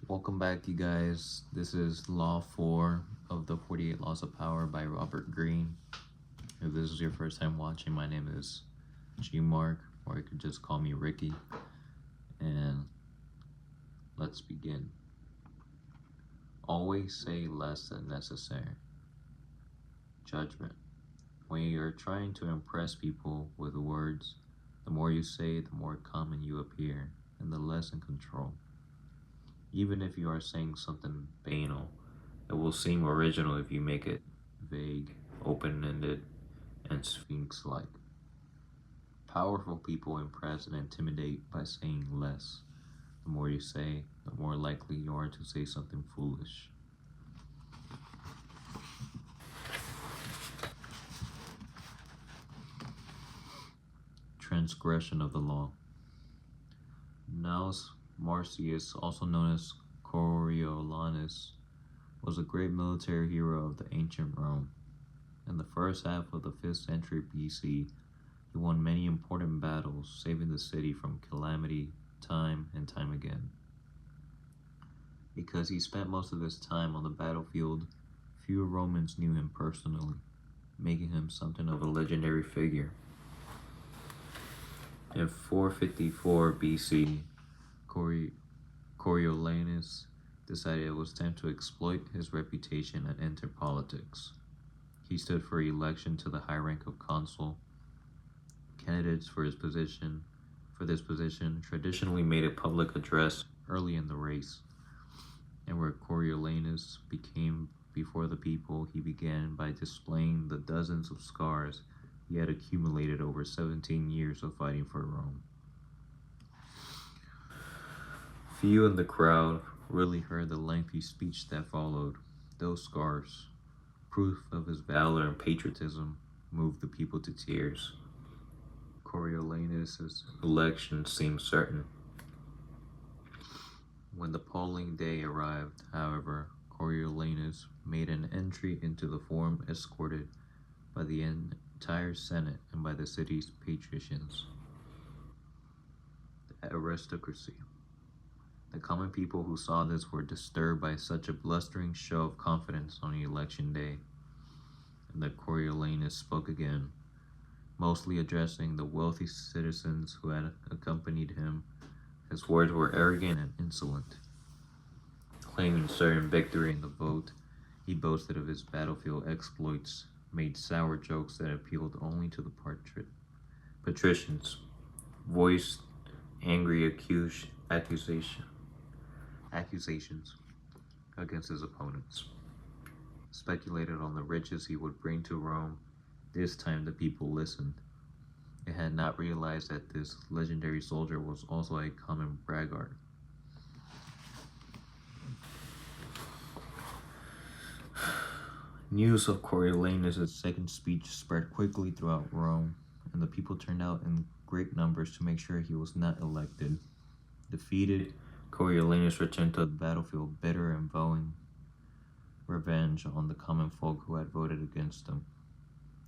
Welcome back, you guys. This is Law 4 of the 48 Laws of Power by Robert Greene. If this is your first time watching, my name is G Mark, or you could just call me Ricky. And let's begin. Always say less than necessary. Judgment. When you're trying to impress people with words, the more you say, the more common you appear, and the less in control. Even if you are saying something banal, it will seem original if you make it vague, open-ended, and sphinx-like. Powerful people impress and intimidate by saying less. The more you say, the more likely you are to say something foolish. Transgression of the law. Gnaeus Marcius, also known as Coriolanus, was a great military hero of the ancient Rome. In the first half of the 5th century BC, he won many important battles, saving the city from calamity time and time again. Because he spent most of his time on the battlefield, few Romans knew him personally, making him something of a legendary figure. In 454 BC, Coriolanus decided it was time to exploit his reputation and enter politics. He stood for election to the high rank of consul. Candidates for this position traditionally made a public address early in the race, and where Coriolanus became before the people, he began by displaying the dozens of scars he had accumulated over 17 years of fighting for Rome. Few in the crowd really heard the lengthy speech that followed. Those scars, proof of his valor and patriotism, moved the people to tears. Coriolanus' election seemed certain. When the polling day arrived, however, Coriolanus made an entry into the forum escorted by the entire Senate and by the city's patricians. The aristocracy. The common people who saw this were disturbed by such a blustering show of confidence on election day, and that Coriolanus spoke again, mostly addressing the wealthy citizens who had accompanied him. His words were arrogant and insolent. Claiming certain victory in the vote, he boasted of his battlefield exploits, made sour jokes that appealed only to the patricians, voiced angry accusations against his opponents, speculated on the riches he would bring to Rome. This time the people listened. They had not realized that this legendary soldier was also a common braggart. News of Coriolanus' second speech spread quickly throughout Rome, and the people turned out in great numbers to make sure he was not elected. Defeated, Coriolanus returned to the battlefield bitter and vowing revenge on the common folk who had voted against him.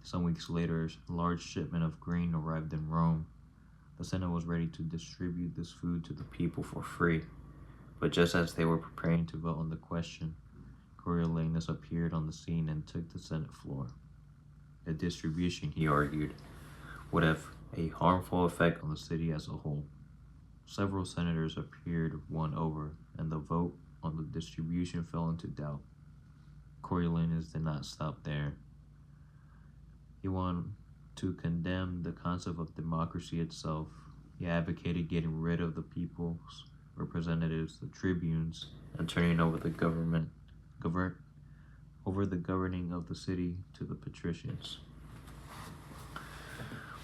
Some weeks later, a large shipment of grain arrived in Rome. The Senate was ready to distribute this food to the people for free, but just as they were preparing to vote on the question, Coriolanus appeared on the scene and took the Senate floor. The distribution, he argued, would have a harmful effect on the city as a whole. Several senators appeared won over, and the vote on the distribution fell into doubt. Coriolanus did not stop there. He wanted to condemn the concept of democracy itself. He advocated getting rid of the people's representatives, the tribunes, and turning over the governing of the city to the patricians.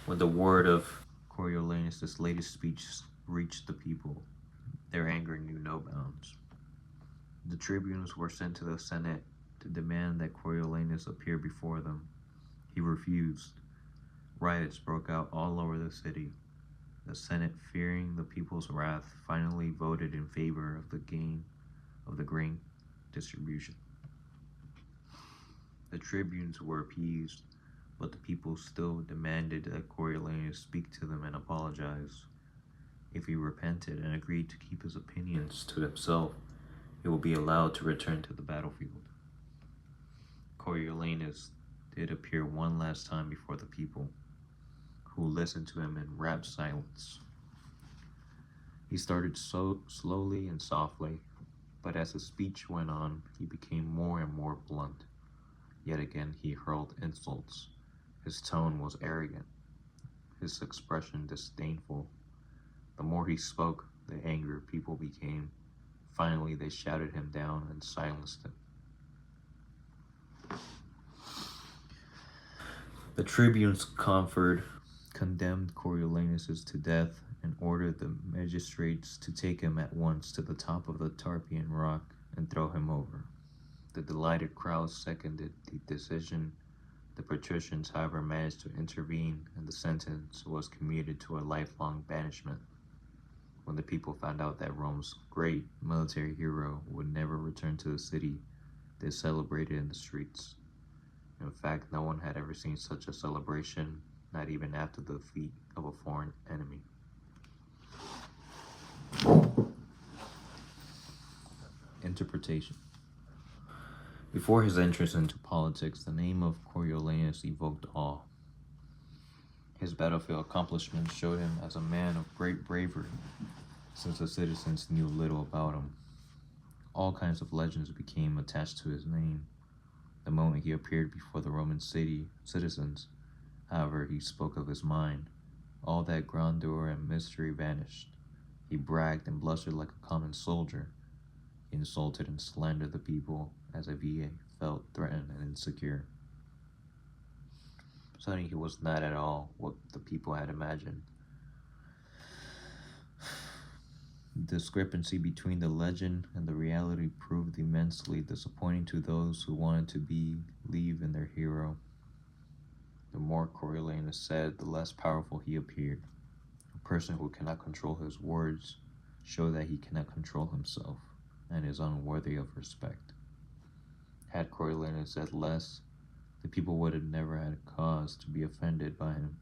When the word of Coriolanus' latest speech reached the people, their anger knew no bounds. The tribunes were sent to the Senate to demand that Coriolanus appear before them. He refused. Riots broke out all over the city. The Senate, fearing the people's wrath, finally voted in favor of the grain distribution. The tribunes were appeased, but the people still demanded that Coriolanus speak to them and apologize. If he repented and agreed to keep his opinions to himself, he will be allowed to return to the battlefield. Coriolanus did appear one last time before the people, who listened to him in rapt silence. He started so slowly and softly, but as his speech went on, he became more and more blunt. Yet again he hurled insults. His tone was arrogant, his expression disdainful. The more he spoke, the angrier people became. Finally, they shouted him down and silenced him. The tribunes conferred, condemned Coriolanus to death, and ordered the magistrates to take him at once to the top of the Tarpeian rock and throw him over. The delighted crowd seconded the decision. The patricians, however, managed to intervene, and the sentence was commuted to a lifelong banishment. When the people found out that Rome's great military hero would never return to the city, they celebrated in the streets. In fact, no one had ever seen such a celebration, not even after the defeat of a foreign enemy. Interpretation. Before his entrance into politics, the name of Coriolanus evoked awe. His battlefield accomplishments showed him as a man of great bravery, since the citizens knew little about him. All kinds of legends became attached to his name. The moment he appeared before the Roman citizens, however, he spoke of his mind. All that grandeur and mystery vanished. He bragged and blustered like a common soldier. He insulted and slandered the people as if he felt threatened and insecure. Suddenly he was not at all what the people had imagined. The discrepancy between the legend and the reality proved immensely disappointing to those who wanted to believe in their hero. The more Coriolanus said, the less powerful he appeared. A person who cannot control his words shows that he cannot control himself and is unworthy of respect. Had Coriolanus said less, the people would have never had cause to be offended by him,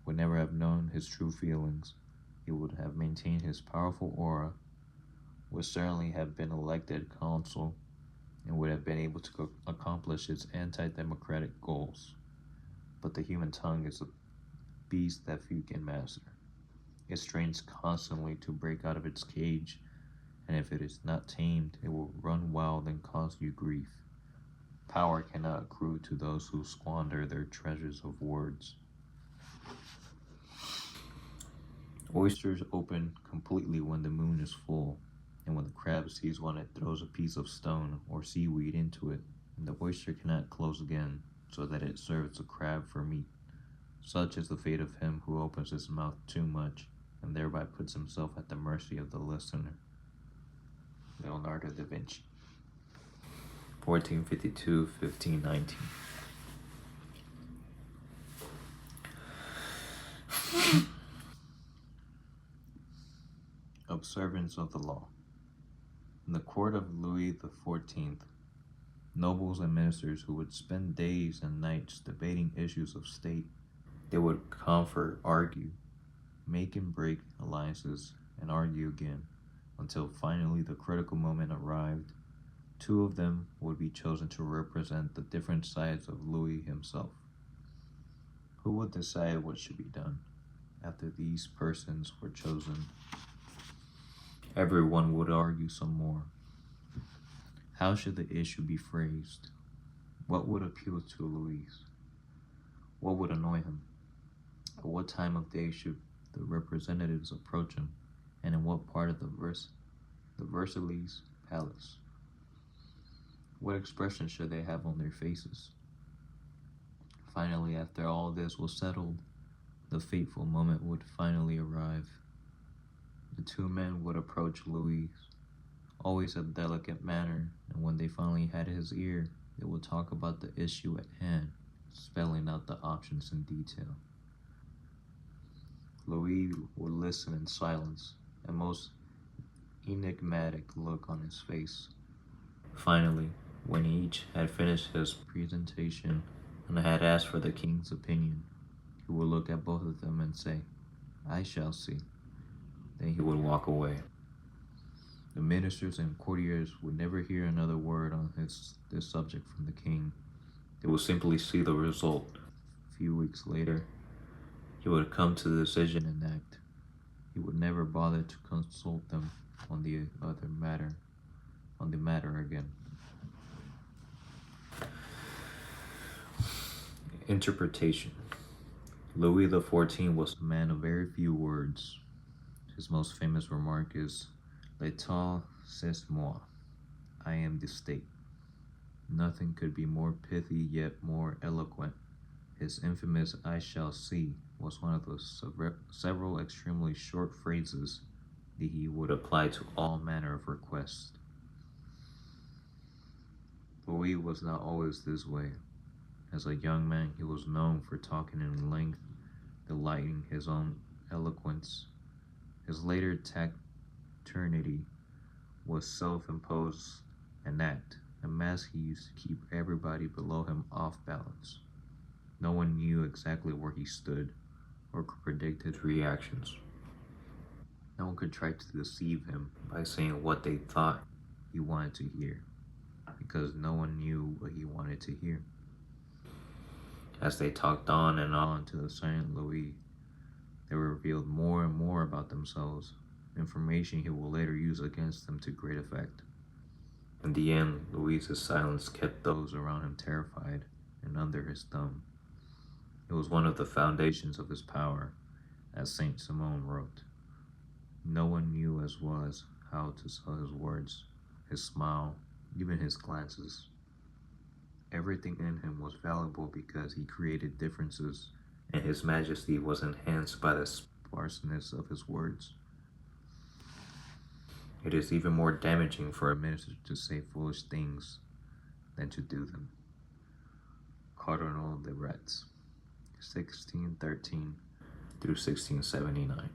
would never have known his true feelings. He would have maintained his powerful aura, would certainly have been elected consul, and would have been able to accomplish his anti-democratic goals. But the human tongue is a beast that few can master. It strains constantly to break out of its cage, and if it is not tamed, it will run wild and cause you grief. Power cannot accrue to those who squander their treasures of words. Oysters open completely when the moon is full, and when the crab sees one, it throws a piece of stone or seaweed into it, and the oyster cannot close again, so that it serves the crab for meat. Such is the fate of him who opens his mouth too much, and thereby puts himself at the mercy of the listener. Leonardo da Vinci. 1452-1519. Observance of the law. In the court of Louis XIV, nobles and ministers who would spend days and nights debating issues of state, they would confer, argue, make and break alliances, and argue again, until finally the critical moment arrived. Two of them would be chosen to represent the different sides of Louis himself. Who would decide what should be done? After these persons were chosen, everyone would argue some more. How should the issue be phrased? What would appeal to Louis? What would annoy him? At what time of day should the representatives approach him, and in what part of the Versailles palace? What expression should they have on their faces? Finally, after all this was settled, the fateful moment would finally arrive. The two men would approach Louis, always a delicate manner, and when they finally had his ear, they would talk about the issue at hand, spelling out the options in detail. Louis would listen in silence, a most enigmatic look on his face. Finally, when each had finished his presentation and had asked for the king's opinion, he would look at both of them and say, "I shall see." Then he would walk away. The ministers and courtiers would never hear another word on this subject from the king. They would simply see the result. A few weeks later, he would come to the decision and act. He would never bother to consult them on the matter again. Interpretation. Louis XIV was a man of very few words. His most famous remark is, "L'État, c'est moi." I am the state. Nothing could be more pithy yet more eloquent. His infamous "I shall see" was one of those several extremely short phrases that he would apply to all manner of requests. Louis was not always this way. As a young man, he was known for talking in length, delighting his own eloquence. His later taciturnity was self-imposed an act, a mask he used to keep everybody below him off balance. No one knew exactly where he stood or could predict his reactions. No one could try to deceive him by saying what they thought he wanted to hear, because no one knew what he wanted to hear. As they talked on and on to the silent Louis, they revealed more and more about themselves, information he will later use against them to great effect. In the end, Louis's silence kept those around him terrified and under his thumb. It was one of the foundations of his power, as Saint Simon wrote. No one knew as well as how to sell his words, his smile, even his glances. Everything in him was valuable because he created differences, and his majesty was enhanced by the sparseness of his words. It is even more damaging for a minister to say foolish things than to do them. Cardinal de Retz, 1613 through 1679.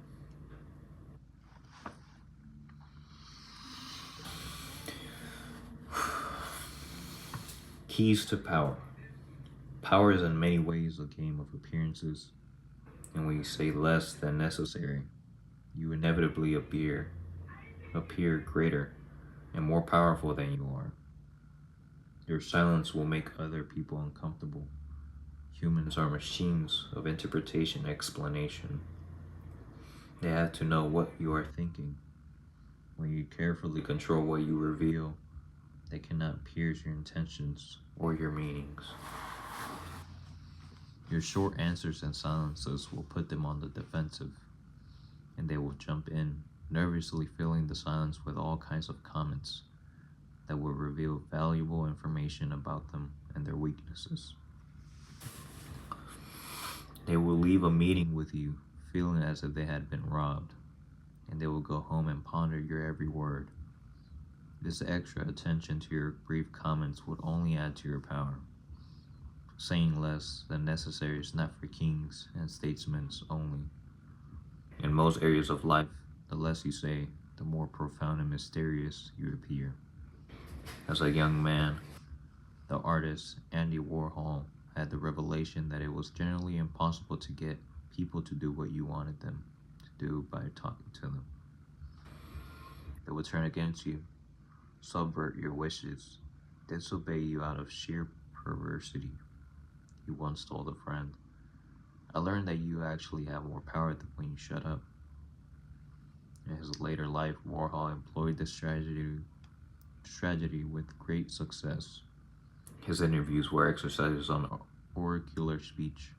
Keys to power. Power is in many ways a game of appearances, and when you say less than necessary, you inevitably appear greater and more powerful than you are. Your silence will make other people uncomfortable. Humans are machines of interpretation and explanation. They have to know what you are thinking. When you carefully control what you reveal, they cannot pierce your intentions or your meanings. Your short answers and silences will put them on the defensive, and they will jump in, nervously filling the silence with all kinds of comments that will reveal valuable information about them and their weaknesses. They will leave a meeting with you feeling as if they had been robbed, and they will go home and ponder your every word. This extra attention to your brief comments would only add to your power. Saying less than necessary is not for kings and statesmen only. In most areas of life, the less you say, the more profound and mysterious you appear. As a young man, the artist Andy Warhol had the revelation that it was generally impossible to get people to do what you wanted them to do by talking to them. They would turn against you, subvert your wishes, disobey you out of sheer perversity. He once told a friend, "I learned that you actually have more power than when you shut up." In his later life, Warhol employed this strategy with great success. His interviews were exercises on oracular speech.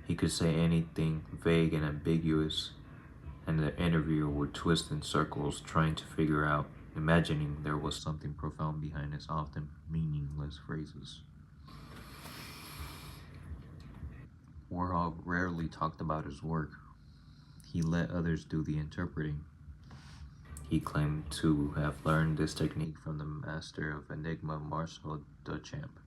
He could say anything vague and ambiguous, and the interviewer would twist in circles trying to figure out, imagining there was something profound behind his often meaningless phrases. Warhol rarely talked about his work. He let others do the interpreting. He claimed to have learned this technique from the master of enigma Marcel Duchamp,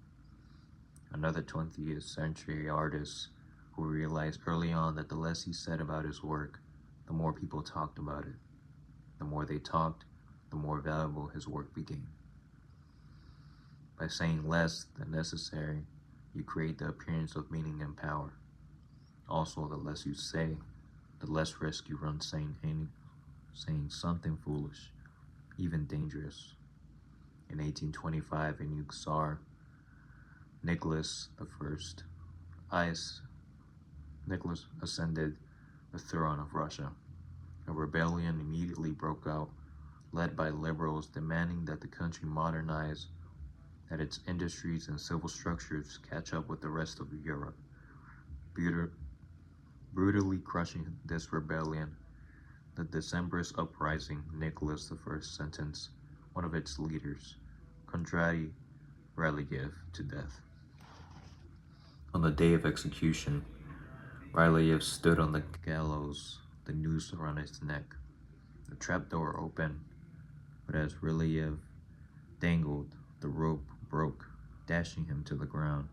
another 20th century artist who realized early on that the less he said about his work, the more people talked about it. The more they talked, the more valuable his work became. By saying less than necessary, you create the appearance of meaning and power. Also, the less you say, the less risk you run saying something foolish. even dangerous. In 1825, a new Tsar, Nicholas Nicholas ascended the throne of Russia. A rebellion immediately broke out, led by liberals demanding that the country modernize, that its industries and civil structures catch up with the rest of Europe. Brutally crushing this rebellion, the Decembrist uprising, Nicholas I sentenced one of its leaders, Kondratij Ryleyev, to death. On the day of execution, Ryleyev stood on the gallows, the noose around his neck. The trapdoor opened, but as Ryleyev dangled, the rope broke, dashing him to the ground.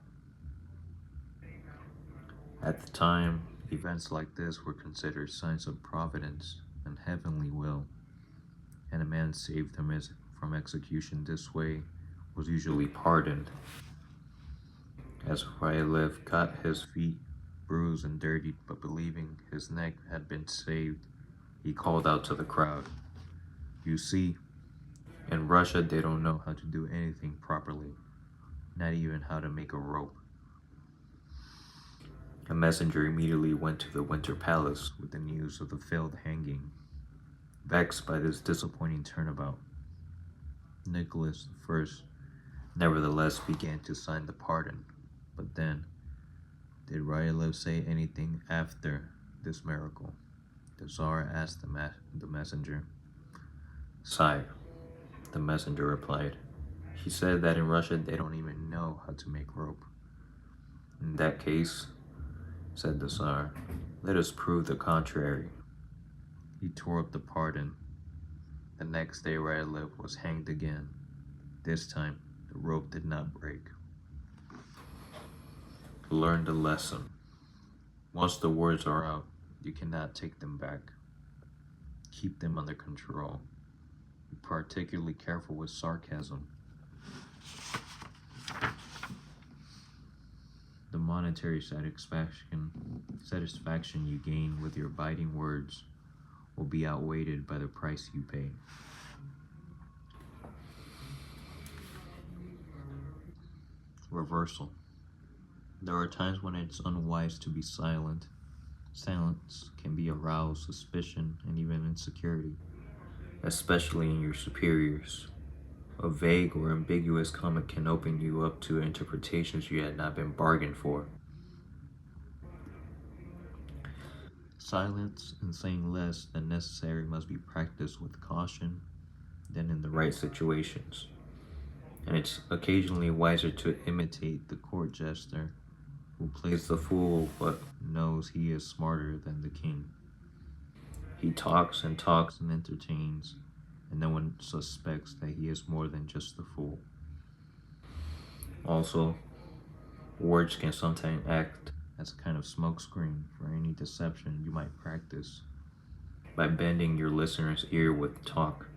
At the time, events like this were considered signs of providence and heavenly will, and a man saved from execution this way was usually pardoned. As Ryleyev got his feet bruised and dirtied, but believing his neck had been saved, he called out to the crowd, "You see, in Russia they don't know how to do anything properly, not even how to make a rope." A messenger immediately went to the Winter Palace with the news of the failed hanging. Vexed by this disappointing turnabout, Nicholas I nevertheless began to sign the pardon. But then, did Ryleyev say anything after this miracle? The Tsar asked the messenger. "Sire," the messenger replied, "he said that in Russia they don't even know how to make rope." "In that case," said the Tsar, "let us prove the contrary." He tore up the pardon. The next day Ryleyev was hanged again. This time, the rope did not break. Learn the lesson. Once the words are out, you cannot take them back. Keep them under control. Be particularly careful with sarcasm. The monetary satisfaction you gain with your biting words will be outweighed by the price you pay. Reversal. There are times when it's unwise to be silent. Silence can arouse suspicion and even insecurity, especially in your superiors. A vague or ambiguous comment can open you up to interpretations you had not been bargained for. Silence and saying less than necessary must be practiced with caution than in the right situations. And it's occasionally wiser to imitate the court jester who plays the fool but knows he is smarter than the king. He talks and entertains, and no one suspects that he is more than just the fool. Also, words can sometimes act as a kind of smokescreen for any deception you might practice. By bending your listener's ear with talk,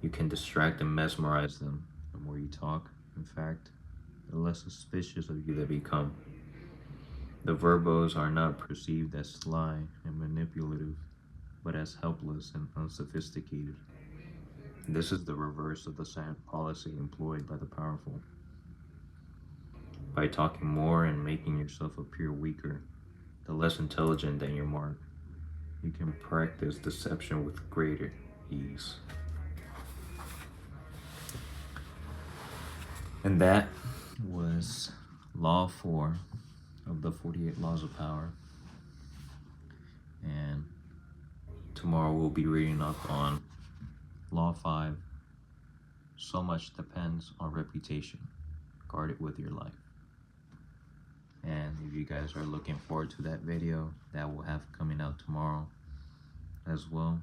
you can distract and mesmerize them. The more you talk, in fact, the less suspicious of you they become. The verbose are not perceived as sly and manipulative, but as helpless and unsophisticated. This is the reverse of the silent policy employed by the powerful. By talking more and making yourself appear weaker, the less intelligent than your mark, you can practice deception with greater ease. And that was Law 4 of the 48 Laws of Power. And tomorrow we'll be reading up on Law 5. So much depends on reputation. Guard it with your life. And if you guys are looking forward to that video that will have coming out tomorrow as well,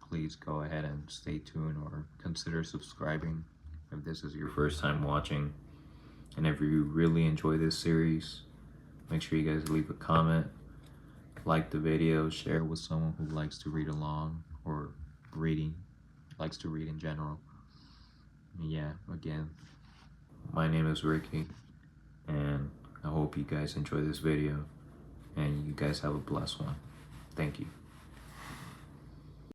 please go ahead and stay tuned or consider subscribing if this is your first time watching. And if you really enjoy this series, make sure you guys leave a comment, like the video, share with someone who likes to read along or likes to read in general. And yeah, again, my name is Ricky, and I hope you guys enjoy this video and you guys have a blessed one. Thank you.